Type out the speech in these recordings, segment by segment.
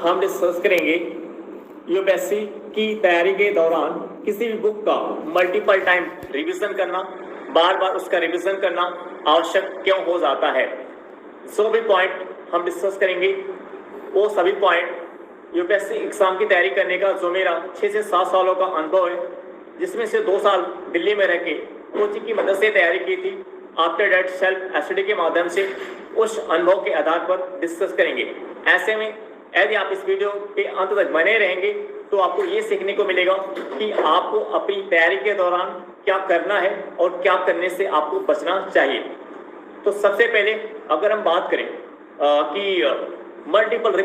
हम डिस्कस करेंगे यूपीएससी की तैयारी के दौरान किसी भी बुक का मल्टीपल टाइम रिवीजन करना, बार बार उसका रिवीजन करना आवश्यक क्यों हो जाता है। सो भी पॉइंट हम डिस्कस करेंगे। वो सभी पॉइंट यूपीएससी एग्जाम की तैयारी करने का जो मेरा 6 से 7 सालों का अनुभव है, जिसमें से 2 साल दिल्ली में रह के कोचिंग की मदद से तैयारी की थी, आफ्टर डेट सेल्फ स्टडी के माध्यम से उस अनुभव के आधार पर डिस्कस करेंगे। ऐसे में यदि आप इस वीडियो के अंत तक बने रहेंगे तो आपको ये सीखने को मिलेगा कि आपको अपनी तैयारी के दौरान क्या करना है और क्या करने से आपको बचना चाहिए। तो सबसे पहले अगर हम बात करें कि मल्टीपल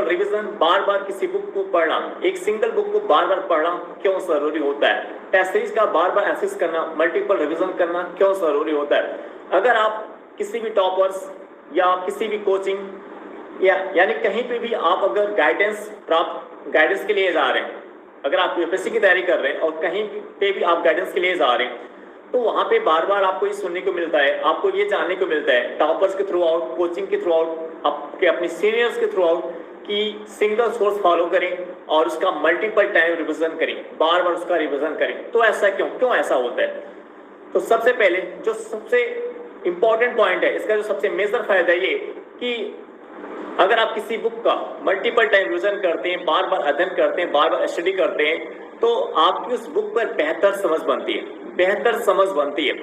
रिवीजन बार बार किसी बुक को पढ़ना, एक सिंगल बुक को बार बार पढ़ना क्यों जरूरी होता है, टेस्ट सीरीज का बार बार एनालिसिस करना, मल्टीपल रिवीजन करना क्यों जरूरी होता है। अगर आप किसी भी टॉपर्स या किसी भी कोचिंग यानी कहीं पे भी आप अगर गाइडेंस के लिए जा रहे हैं, अगर आप यूपीएससी की तैयारी कर रहे हैं और कहीं पे भी आप गाइडेंस के लिए जा रहे हैं, तो वहां पे बार बार आपको ये सुनने को मिलता है, आपको ये जानने को मिलता है टॉपर्स के थ्रू आउट, कोचिंग के थ्रू आउट, आपके अपने सीनियर्स के थ्रू आउट कि सिंगल सोर्स फॉलो करें और उसका मल्टीपल टाइम रिवीजन करें, बार बार उसका रिवीजन करें। तो ऐसा क्यों ऐसा होता है। तो सबसे पहले जो सबसे इंपॉर्टेंट पॉइंट है, इसका जो सबसे मेजर फायदा ये कि अगर आप किसी बुक का मल्टीपल टाइम रिवीजन करते हैं, बार बार अध्ययन करते हैं, बार बार स्टडी करते हैं, तो आपकी उस बुक पर बेहतर समझ बनती है।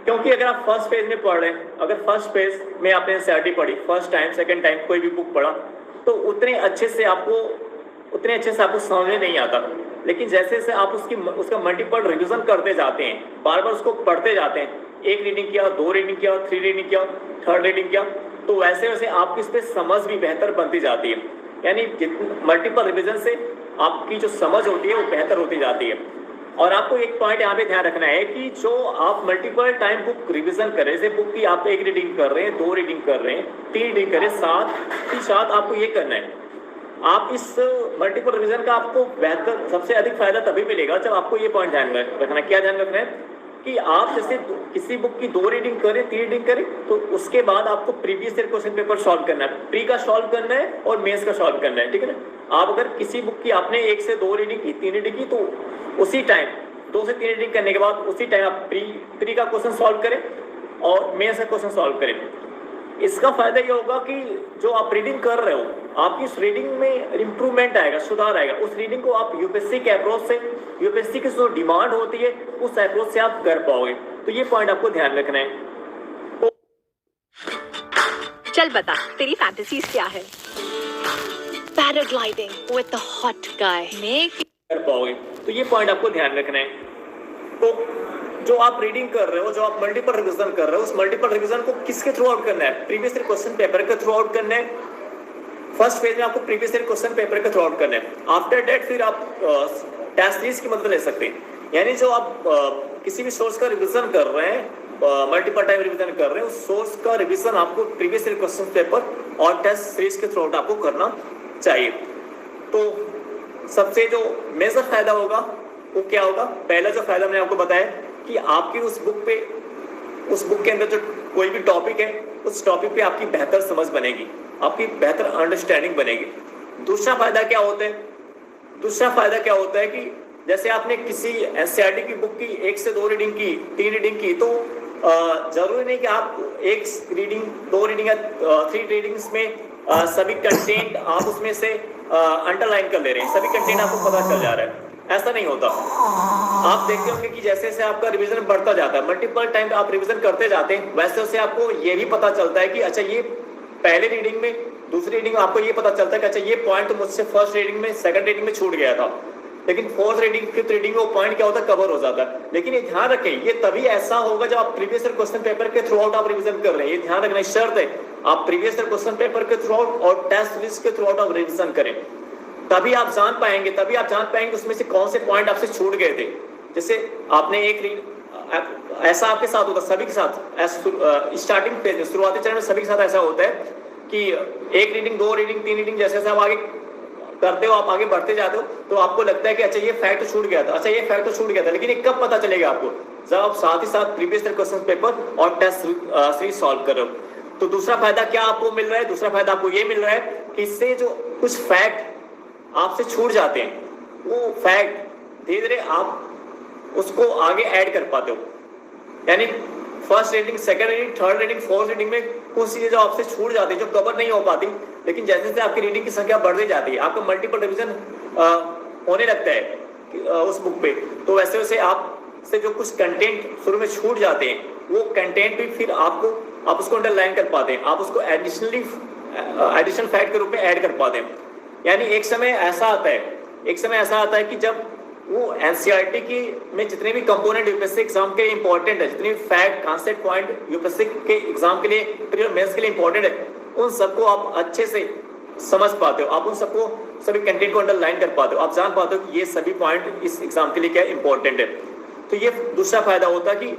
क्योंकि अगर आप फर्स्ट पेज में पढ़ रहे हैं, अगर फर्स्ट पेज में आपने एनसीईआरटी पढ़ी, फर्स्ट टाइम सेकंड टाइम कोई भी बुक पढ़ा, तो उतने अच्छे से आपको समझ नहीं आता। लेकिन जैसे जैसे आप उसका मल्टीपल रिवीजन करते जाते हैं, बार बार उसको पढ़ते जाते हैं, 1 रीडिंग किया, 2 रीडिंग किया, 3 रीडिंग किया, 3rd रीडिंग किया, तो वैसे वैसे आपकी इस पर समझ भी बेहतर बनती जाती है। यानी मल्टीपल रिवीजन से आपकी जो समझ होती है वो बेहतर होती जाती है। और आपको एक पॉइंट यहाँ पे ध्यान रखना है कि जो आप मल्टीपल टाइम बुक रिवीजन कर रहे हैं, जैसे बुक की आप 1 रीडिंग कर रहे हैं, 2 रीडिंग कर रहे हैं, 3 रीडिंग कर रहे हैं, साथ आपको ये करना है। आप इस मल्टीपल रिवीजन का आपको बेहतर सबसे अधिक फायदा तभी मिलेगा जब आपको ये पॉइंट ध्यान रखना। क्या ध्यान रखना है कि आप जैसे किसी बुक की 2 रीडिंग करें, 3 रीडिंग करें, तो उसके बाद आपको previous year question paper solve करना है, प्री का सॉल्व करना है और मेंस का सॉल्व करना है, ठीक है ना। आप अगर किसी बुक की आपने 1 से 2 रीडिंग की, 3 रीडिंग की, तो उसी टाइम 2 से 3 रीडिंग करने के बाद उसी टाइम आप प्री का क्वेश्चन सॉल्व करें और मेंस का क्वेश्चन सॉल्व करें। इसका फायदा ये होगा कि जो आप रीडिंग कर रहे हो, आपकी उस रीडिंग में इंप्रूवमेंट आएगा, सुधार आएगा। उस रीडिंग को आप यूपीएससी के अप्रोच से, यूपीएससी की जो डिमांड होती है उस अप्रोच से आप कर पाओगे। तो ये पॉइंट आपको ध्यान रखना है। तो चल बता, तेरी फैंटेसीज क्या है? पैराग्लाइडिंग विद द हॉट गाय कर पाओगे। तो ये पॉइंट आपको ध्यान रखना है। तो जो आप रीडिंग कर रहे हो, जो आप मल्टीपल रिवीजन कर रहे हो, उस मल्टीपल रिवीजन को किसके थ्रू आउट करना है? प्रीवियस ईयर क्वेश्चन पेपर के थ्रू आउट करना है। फर्स्ट पेज में आपको प्रीवियस ईयर क्वेश्चन पेपर के थ्रू आउट करना है। आफ्टर दैट फिर आप टेस्ट सीरीज की मदद ले सकते हैं। यानी जो आप किसी भी सोर्स का रिवीजन कर रहे हैं, मल्टीपल टाइम रिवीजन कर रहे हैं, उस सोर्स का रिवीजन आपको प्रीवियस ईयर क्वेश्चन पेपर और टेस्ट सीरीज के थ्रू आउट आपको करना चाहिए। तो सबसे जो मेजर फायदा होगा वो क्या होगा? पहला जो फायदा मैंने आपको बताया कि आपकी उस बुक के अंदर जो कोई भी टॉपिक है, उस टॉपिक पे आपकी बेहतर समझ बनेगी, आपकी बेहतर अंडरस्टैंडिंग बनेगी। दूसरा फायदा क्या होता है कि जैसे आपने किसी एनसीईआरटी की बुक की 1 से 2 रीडिंग की, 3 रीडिंग की, तो जरूरी नहीं कि आप 1 रीडिंग, 2 रीडिंग या 3 रीडिंग्स में सभी कंटेंट आप उसमें से अंडरलाइन कर ले रहे हैं, सभी कंटेंट आपको पता चल जा रहा है। ऐसा नहीं होता। आप देखते होंगे कि जैसे जैसे आपका रिवीजन बढ़ता जाता है, मल्टीपल टाइम आप रिवीजन करते जाते हैं, वैसे वैसे आपको ये भी पता चलता है कि अच्छा ये पहले रीडिंग में, दूसरी रीडिंग में आपको ये पता चलता है कि अच्छा ये पॉइंट तो मुझसे फर्स्ट रीडिंग में, सेकंड रीडिंग में छूट गया था, लेकिन 4th रीडिंग, 5th रीडिंग में वो पॉइंट क्या होता है, कवर हो जाता है। लेकिन ये ध्यान रखें, ये तभी ऐसा होगा जब आप प्रीवियस ईयर क्वेश्चन पेपर के थ्रू आउट आप रिवीजन कर रहे हैं। ये ध्यान रखना शर्त है, आप प्रीवियस ईयर क्वेश्चन पेपर के थ्रू आउट और टेस्ट सीरीज के थ्रू आउट आप रिवीजन करें, तभी आप जान पाएंगे उसमें से कौन से पॉइंट आपसे छूट गए थे। जैसे आपने ऐसा आपके साथ होता, सभी के साथ स्टार्टिंग पेज में, शुरुआती चरण में सभी के साथ ऐसा होता है कि 1 रीडिंग, 2 रीडिंग, 3 रीडिंग, जैसे जैसे आप आगे करते हो, आप आगे बढ़ते जाते हो, तो आपको लगता है कि अच्छा ये फैक्ट छूट गया था, लेकिन ये कब पता चलेगा आपको? जब आप साथ ही साथ प्रीवियस ईयर क्वेश्चन पेपर और टेस्ट सीरीज सॉल्व कर रहे हो। तो दूसरा फायदा क्या आपको मिल रहा है? दूसरा फायदा आपको ये मिल रहा है किससे जो कुछ फैक्ट आपसे छूट जाते हैं, वो फैक्ट धीरे धीरे आप उसको आगे ऐड कर पाते हो। यानी first reading, second reading, third reading, fourth reading में कुछ चीजें जो आपसे छूट जाती है, जो कवर नहीं हो पाती, लेकिन जैसे जैसे आपकी रीडिंग की संख्या बढ़ती जाती है, आपका मल्टीपल रिवीजन होने लगता है उस बुक पे, तो वैसे वैसे आप से जो कुछ कंटेंट शुरू में छूट जाते हैं, वो कंटेंट भी फिर आप उसको अंडरलाइन कर पाते हैं, आप उसको एडिशनल फैक्ट के रूप में ऐड कर पाते हैं। यानी एक समय ऐसा आता है कि जब वो एनसीईआरटी की में जितने भी कंपोनेंट यूपीएससी एग्जाम के लिए इंपॉर्टेंट है, जितने भी फैक्ट कॉन्सेप्ट पॉइंट यूपीएससी के एग्जाम के लिए, प्रीलिम्स मेंस के लिए इंपॉर्टेंट है, उन सबको आप अच्छे से समझ पाते हो, आप उन सबको सभी कंटेंट को अंडरलाइन कर पाते हो, आप जान पाते हो कि ये सभी पॉइंट इस एग्जाम के लिए क्या इंपॉर्टेंट है। तो ये दूसरा फायदा होता है कि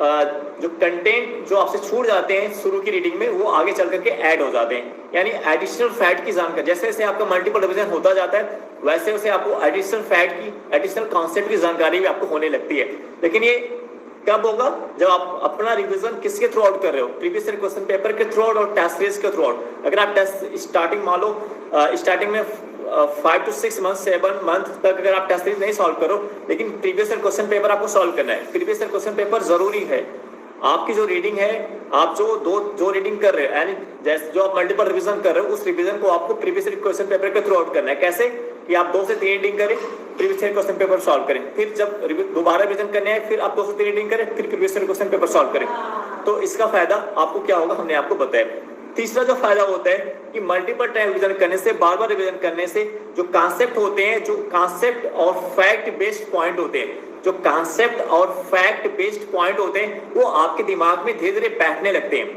जो कंटेंट जो आपसे छूट जाते हैं शुरू की रीडिंग में, वो आगे चल करके ऐड हो जाते हैं। यानी एडिशनल फैक्ट की जानकारी, जैसे जैसे आपका मल्टीपल रिवीजन होता जाता है, वैसे वैसे आपको एडिशनल फैक्ट की, एडिशनल कॉन्सेप्ट की जानकारी भी आपको होने लगती है। लेकिन ये कब होगा? जब आप अपना रिवीजन किसके थ्रू आउट कर रहे हो, प्रीवियस ईयर क्वेश्चन पेपर के थ्रू आउट और टेस्ट सीरीज के थ्रू आउट। अगर आप टेस्ट स्टार्टिंग मान लो स्टार्टिंग में 5 to 6 months 7 month तक अगर आप टेस्ट सीरीज नहीं सॉल्व करो, लेकिन प्रीवियस ईयर क्वेश्चन पेपर आपको सॉल्व करना है। प्रीवियस ईयर क्वेश्चन पेपर जरूरी है। आपकी जो रीडिंग है, आप जो रीडिंग कर रहे हो, यानी जैसे जो आप मल्टीपल रिवीजन कर रहे हो, उस रिवीजन को आपको प्रीवियस ईयर क्वेश्चन पेपर के थ्रू आउट करना है। कैसे कि आप 2 से 3 रीडिंग करें, previous year question paper solve करें, फिर जब दोबारा रिवीजन करने आए, फिर आप 2 से 3 रीडिंग करें, फिर previous year question paper solve करें। तो इसका फायदा आपको क्या होगा, हमने आपको बताया। तीसरा जो फायदा होता है कि मल्टीपल टाइम रिवीजन करने से, बार बार रिवीजन करने से जो कॉन्सेप्ट होते हैं, जो कॉन्सेप्ट और फैक्ट बेस्ड पॉइंट होते हैं, जो कॉन्सेप्ट और फैक्ट बेस्ड पॉइंट होते हैं, वो आपके दिमाग में धीरे धीरे बैठने लगते हैं।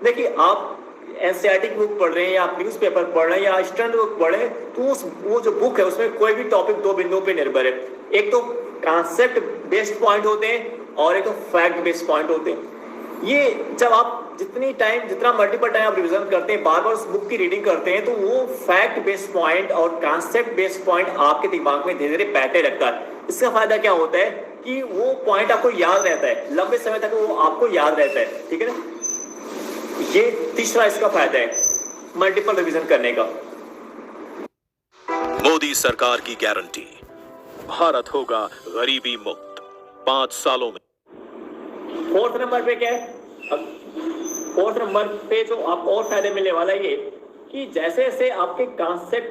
देखिए, आप एनसीईआरटी की बुक पढ़ रहे हैं या आप न्यूज पेपर पढ़ रहे हैं या स्टैंडर्ड बुक पढ़ रहे हैं, तो वो जो बुक है उसमें कोई भी टॉपिक 2 बिंदुओं पे निर्भर है। एक तो कॉन्सेप्ट बेस्ड पॉइंट होते हैं और एक तो फैक्ट बेस्ड पॉइंट होते हैं। ये जब आप जितना मल्टीपल टाइम आप रिवीजन करते हैं, बार बार उस बुक की रीडिंग करते हैं, तो वो फैक्ट बेस्ड पॉइंट और कॉन्सेप्ट बेस्ड पॉइंट आपके दिमाग में धीरे धीरे बैठने लगता है। इसका फायदा क्या होता है कि वो पॉइंट आपको याद रहता है, लंबे समय तक वो आपको याद रहता है। ठीक है ना? ये तीसरा इसका फायदा है मल्टीपल रिवीजन करने का। मोदी सरकार की गारंटी, भारत होगा गरीबी मुक्त 5 सालों में। फोर्थ नंबर पे क्या है? फोर्थ नंबर पे जो आपको और फायदे मिलने वाला है ये कि जैसे जैसे आपके कॉन्सेप्ट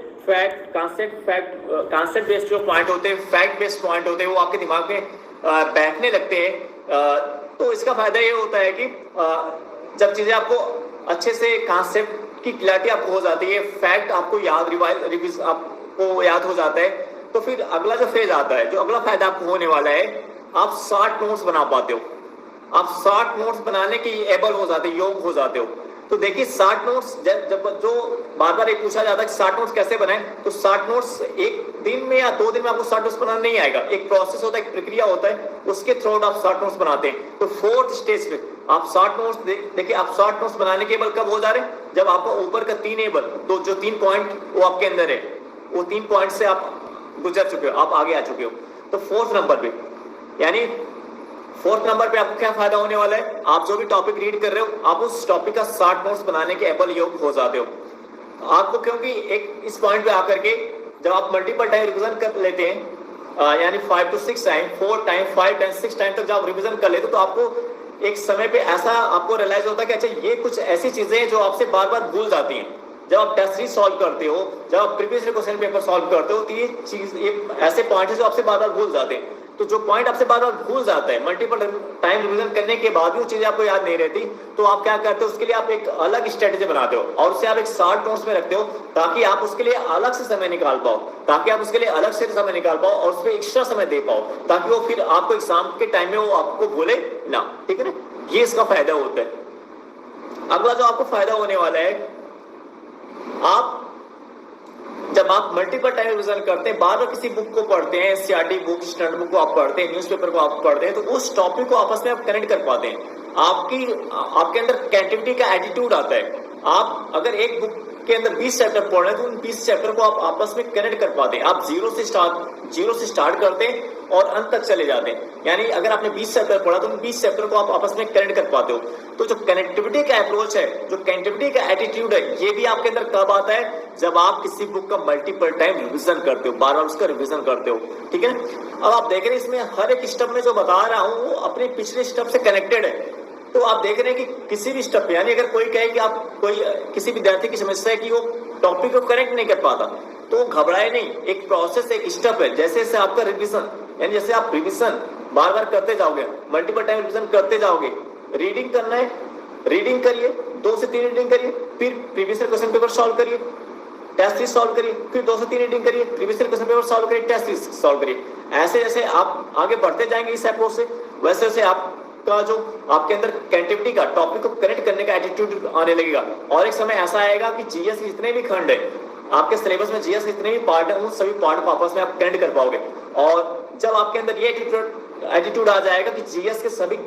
बेस्ड जो पॉइंट होते हैं, फैक्ट बेस्ड पॉइंट होते हैं, वो आपके दिमाग में बैठने लगते हैं। तो इसका फायदा ये होता है कि जब चीजें आपको अच्छे से कॉन्सेप्ट की क्लैरिटी आपको हो जाती है, फैक्ट आपको रिवीज आपको याद हो जाता है, तो फिर अगला जो फेज आता है, जो अगला फायदा आपको होने वाला है, आप शॉर्ट नोट्स बना पाते हो। आप शॉर्ट नोट्स बनाने के एबल हो जाते हो, योग हो जाते हो। तो देखिए, शॉर्ट नोट्स जब जो बार बार एक पूछा जाता है कि शॉर्ट नोट्स कैसे बनाएं, तो शॉर्ट नोट्स एक दिन में या 2 दिन में आपको शॉर्ट नोट्स बनाना नहीं आएगा। एक प्रोसेस होता है, एक प्रक्रिया होता है, उसके थ्रू आप शॉर्ट नोट्स बनाते हैं। तो फोर्थ स्टेज पे आप शॉर्ट नोट्स देखिए, आप शॉर्ट नोट्स बनाने के एबल कब हो जा रहे हैं? जब आपका ऊपर का 3 एबल, तो जो 3 पॉइंट वो आपके अंदर है, वो 3 पॉइंट से आप गुजर चुके हो, आप आगे आ चुके हो। तो फोर्थ नंबर पे, यानी फोर्थ नंबर पे आपको क्या फायदा होने वाला है? आप जो भी टॉपिक रीड कर रहे हो, आप उस टॉपिक का शॉर्ट नोट्स बनाने के एबल योग हो जाते हो। आपको क्योंकि एक इस पॉइंट पे आकर के जब आप मल्टीपल टाइम रिवीजन कर लेते हैं, यानी 5 to 6 time, 4 time, 5 time, 6 time तक जब आप रिवीजन कर लेते हो, तो आपको एक समय पे ऐसा आपको रियलाइज होता है कि अच्छा, ये कुछ ऐसी चीजें हैं जो आपसे बार बार भूल जाती हैं। जब आप टेस्ट सीरीज सॉल्व करते हो, जब आप प्रीवियस क्वेश्चन पेपर सॉल्व करते हो, तो ये ऐसे पॉइंट है जो आपसे बार बार भूल जाते हैं। तो जो पॉइंट आपसे बार बार भूल जाता है, मल्टीपल टाइम रिवीजन करने के बाद भी वो चीजें आपको याद नहीं रहती, तो आप क्या करते हो, उसके लिए आप एक अलग स्ट्रेटेजी बनाते हो और उसे आप एक शॉर्ट नोट्स में रखते हो, ताकि आप उसके लिए अलग से समय निकाल पाओ, और उस पर एक्स्ट्रा समय दे पाओ, ताकि वो फिर आपको एग्जाम के टाइम में वो आपको भूले ना। ठीक है ना? ये इसका फायदा होता है। अगला जो आपको फायदा होने वाला है, जब आप मल्टीपल टाइम रिवीजन करते हैं, बार बार किसी बुक को पढ़ते हैं, एनसीईआरटी बुक, स्टैंडर्ड बुक को आप पढ़ते हैं, न्यूज़पेपर को आप पढ़ते हैं, तो उस टॉपिक को आपस में आप कनेक्ट कर पाते हैं। आपके अंदर क्रिएटिविटी का एटीट्यूड आता है। आप अगर एक बुक के अंदर 20 चैप्टर पढ़ रहे हैं तो उन 20 चैप्टर को आप आपस में कनेक्ट कर पाते हैं। आप जीरो से स्टार्ट करते हैं और अंत तक चले जाते हैं। यानी अगर आपने 20 चैप्टर पढ़ा तो उन 20 चैप्टर को आप आपस में कनेक्ट कर पाते हो। तो जो कनेक्टिविटी का अप्रोच है, जो कनेक्टिविटी का एटीट्यूड है, ये भी आपके अंदर कब आता है? जब आप किसी बुक का मल्टीपल टाइम रिविजन करते हो, बार बार उसका रिविजन करते हो। ठीक है, अब आप देख रहे हैं इसमें हर एक स्टेप में जो बता रहा हूं वो अपने पिछले स्टेप से कनेक्टेड है। तो आप देख रहे हैं कि किसी भी स्टेप, यानी अगर कोई कहे कि आप कोई किसी विद्यार्थी की समस्या है कि वो टॉपिक को कनेक्ट नहीं कर पाता, तो घबराए नहीं। एक प्रोसेस, एक स्टेप है। जैसे जैसे आपका रिविजन, यानी जैसे आप रिविजन बार बार करते जाओगे, मल्टीपल टाइम रिविजन करते जाओगे। रीडिंग करना है, रीडिंग करिए, 2 से 3 रीडिंग करिए, फिर प्रीवियस क्वेश्चन पेपर सॉल्व करिए, टेस्ट सीरीज सॉल्व करिए, फिर 2 से 3 रीडिंग करिए, प्रीवियस क्वेश्चन पेपर सॉल्व करिए, टेस्ट सीरीज सॉल्व करिए। ऐसे जैसे आप आगे बढ़ते जाएंगे इस अप्रोच से, वैसे वैसे आपका जो आपके अंदर कनेक्टिविटी का, टॉपिक को कनेक्ट करने का एटीट्यूड आने लगेगा। और एक समय ऐसा आएगा कि जीएस के जितने भी खंड है आपके सिलेबस में, जीएस के जितने भी पार्ट है, उन सभी पार्ट को आपस में आप कनेक्ट कर पाओगे। और जब आपके अंदर ये एटीट्यूड आ जाएगा कि जीएस के सभी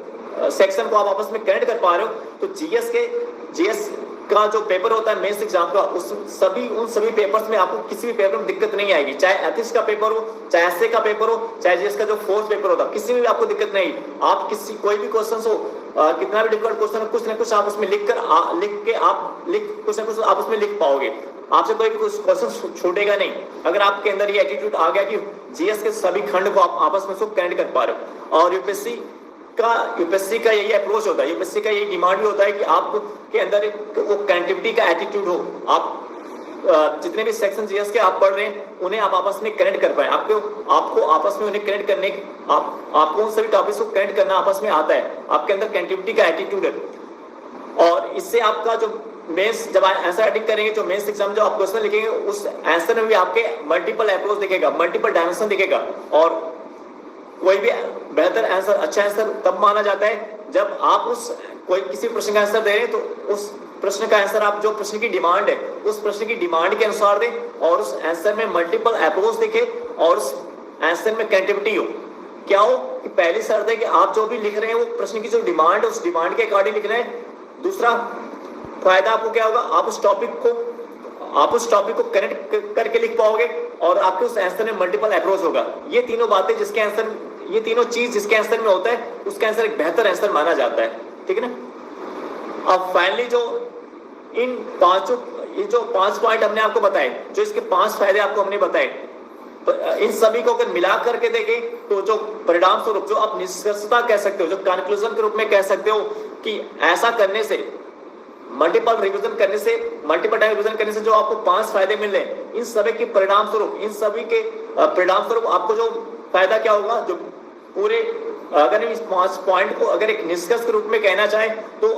सेक्शन को आप आपस में कनेक्ट कर पा रहे हो, तो जीएस का जो पेपर होता है मेंस एग्जाम का, उन सभी पेपर्स में आपको किसी भी पेपर में दिक्कत नहीं आएगी। चाहे एथिक्स का पेपर हो, चाहे एसए का पेपर हो, चाहे जीएस का जो फोर्थ पेपर होता है, किसी में भी आपको दिक्कत नहीं। आप कोई भी क्वेश्चन हो, कितना भी डिफिकल्ट क्वेश्चन हो, कुछ ना कुछ आप उसमें कुछ ना कुछ आप उसमें लिख पाओगे। आपसे कोई भी क्वेश्चन छूटेगा नहीं अगर आपके अंदर ये एटीट्यूड आ गया कि जीएस के सभी खंड को आप आपस में कनेक्ट कर पा रहे हो। और यूपीएससी का यही अप्रोच होता है, यूपीएससी का यही डिमांड भी होता है कि आपके अंदर वो कनेक्टिविटी का एटीट्यूड हो। आप जितने भी सेक्शन जीएस के आप पढ़ रहे हैं उन्हें आप आपस में कनेक्ट कर पाए। आपको आपस में उन्हें कनेक्ट करने आपको उन सभी टॉपिक्स को कनेक्ट करना आपस में आता है। आपके अंदर कनेक्टिविटी का एटीट्यूड है। और इससे आपका जो मेंस, जब आंसर राइटिंग करेंगे, जो मेंस एग्जाम जो आप क्वेश्चन लिखेंगे, उस आंसर में भी आपके मल्टीपल अप्रोच दिखेगा, मल्टीपल डायमेंशन दिखेगा। और कोई भी बेहतर आंसर, अच्छा आंसर तब माना जाता है जब आप किसी प्रश्न का आंसर दे रहे हैं तो उस प्रश्न का आंसर आप, जो प्रश्न की डिमांड है, उस प्रश्न की डिमांड के अनुसार दें और उस आंसर में मल्टीपल अप्रोच दिखे और उस आंसर में कनेक्टिविटी हो। क्या हो कि पहली शर्त है कि आप जो भी लिख रहे हैं वो प्रश्न की जो डिमांड है उस डिमांड के अकॉर्डिंग लिख रहे हैं। दूसरा फायदा आपको क्या होगा, आप उस टॉपिक को कनेक्ट करके लिख पाओगे और आपके उस आंसर में मल्टीपल अप्रोच होगा। ये तीनों बातें ये तीनों चीज जिसके आंसर में होता है, उसका आंसर एक बेहतर आंसर माना जाता है। ठीक है ना। अब फाइनली जो जो 5 पॉइंट हमने आपको बताए, जो इसके 5 फायदे आपको हमने बताए, इन सभी को अगर मिला करके देखें तो जो परिणाम स्वरूप, जो आप निष्कर्षता कह सकते हो, जो कंक्लूजन के रूप में कह सकते हो कि ऐसा करने से, मल्टीपल टाइम रिवीजन करने से जो आपको 5 फायदे मिल रहे हैं, इन सभी के परिणाम स्वरूप आपको जो फायदा क्या होगा, जो पूरे, अगर इस 5 पॉइंट को अगर एक निष्कर्ष के रूप में कहना चाहे तो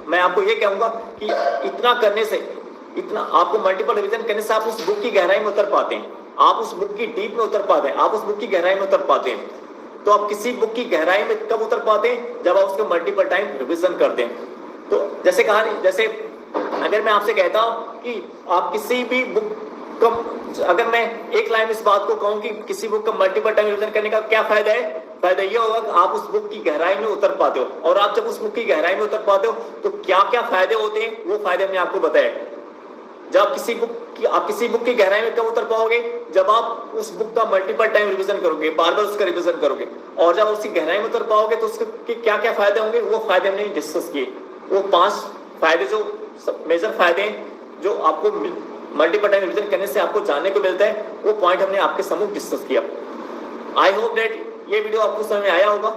मैं आपको ये कहूंगा कि इतना करने से, आपको मल्टीपल रिवीजन करने से आप उस बुक की गहराई में उतर पाते हैं, आप उस बुक की डीप में उतर पाते हैं, आप उस बुक की गहराई में उतर पाते हैं। तो आप किसी बुक की गहराई में कब उतर पाते हैं, जब आप उसको मल्टीपल टाइम रिवीजन करते हैं। तो जैसे अगर मैं आपसे कहता हूं कि आप किसी भी बुक का, अगर मैं एक लाइन इस बात को कहूं कि किसी बुक का मल्टीपल टाइम रिवीजन करने का क्या फायदा है, फायदा ये होगा कि आप उस बुक की गहराई में उतर पाते हो। और आप जब उस बुक की गहराई में उतर पाते हो तो क्या क्या फायदे होते हैं, वो फायदे हमने आपको बताए। जब आप किसी बुक की गहराई में कब उतर पाओगे, जब आप उस बुक का मल्टीपल टाइम रिवीजन करोगे, बार बार उसका रिवीजन करोगे। और जब उसकी गहराई में उतर पाओगे तो उसके क्या क्या फायदे होंगे, वो फायदे हमने डिस्कस किए। वो 5 फायदे, जो मेजर फायदे हैं जो आपको मल्टीपल टाइम रिवीजन करने से आपको जानने को मिलता है, वो पॉइंट हमने आपके सम्मुख डिस्कस किया। आई होप दैट ये वीडियो आपको समझ में आया होगा,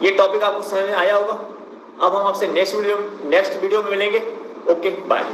ये टॉपिक आपको समझ में आया होगा। अब हम आपसे नेक्स्ट वीडियो में मिलेंगे। Okay, bye.